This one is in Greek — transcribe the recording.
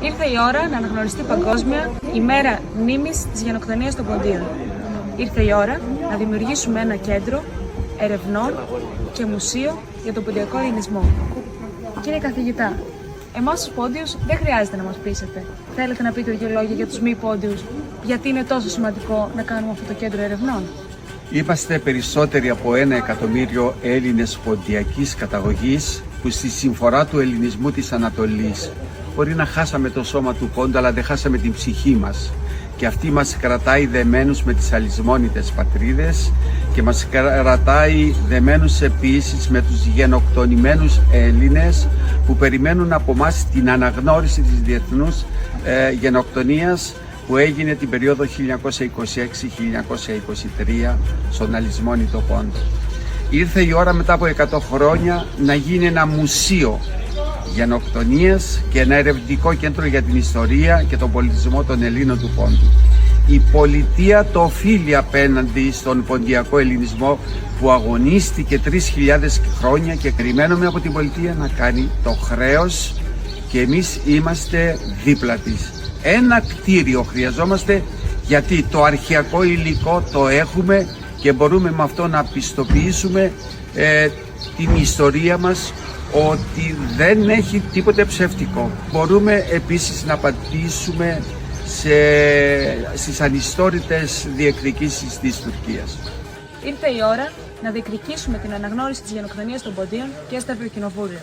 Ήρθε η ώρα να αναγνωριστεί παγκόσμια η μέρα μνήμης της γενοκτονίας των Ποντίων. Ήρθε η ώρα να δημιουργήσουμε ένα κέντρο ερευνών και μουσείο για τον ποντιακό ελληνισμό. Κύριε καθηγητά, εμάς τους Πόντιους δεν χρειάζεται να μας πείσετε. Θέλετε να πείτε δύο λόγια για τους μη Πόντιους, γιατί είναι τόσο σημαντικό να κάνουμε αυτό το κέντρο ερευνών? Είμαστε περισσότεροι από 1 εκατομμύριο Έλληνες ποντιακής καταγωγής που στη συμφορά του ελληνισμού της Ανατολής μπορεί να χάσαμε το σώμα του πόντου, αλλά δεν χάσαμε την ψυχή μας. Και αυτή μας κρατάει δεμένους με τις αλυσμόνητες πατρίδες και μας κρατάει δεμένους επίσης με τους γενοκτονημένους Έλληνες που περιμένουν από εμάς την αναγνώριση της διεθνούς γενοκτονίας που έγινε την περίοδο 1926-1923 στον αλυσμόνητο πόντο. Ήρθε η ώρα μετά από 100 χρόνια να γίνει ένα μουσείο γενοκτονίας και ένα ερευνητικό κέντρο για την ιστορία και τον πολιτισμό των Ελλήνων του πόντου. Η πολιτεία το οφείλει απέναντι στον ποντιακό ελληνισμό που αγωνίστηκε 3.000 χρόνια και περιμένουμε από την πολιτεία να κάνει το χρέος και εμείς είμαστε δίπλα της. Ένα κτίριο χρειαζόμαστε γιατί το αρχαιακό υλικό το έχουμε και μπορούμε με αυτό να πιστοποιήσουμε την ιστορία μας ότι δεν έχει τίποτε ψεύτικο. Μπορούμε επίσης να απαντήσουμε στις ανιστόρητες διεκδικήσεις της Τουρκίας. Ήρθε η ώρα να διεκδικήσουμε την αναγνώριση της γενοκτονίας των Ποντίων και στο Ευρωκοινοβούλιο.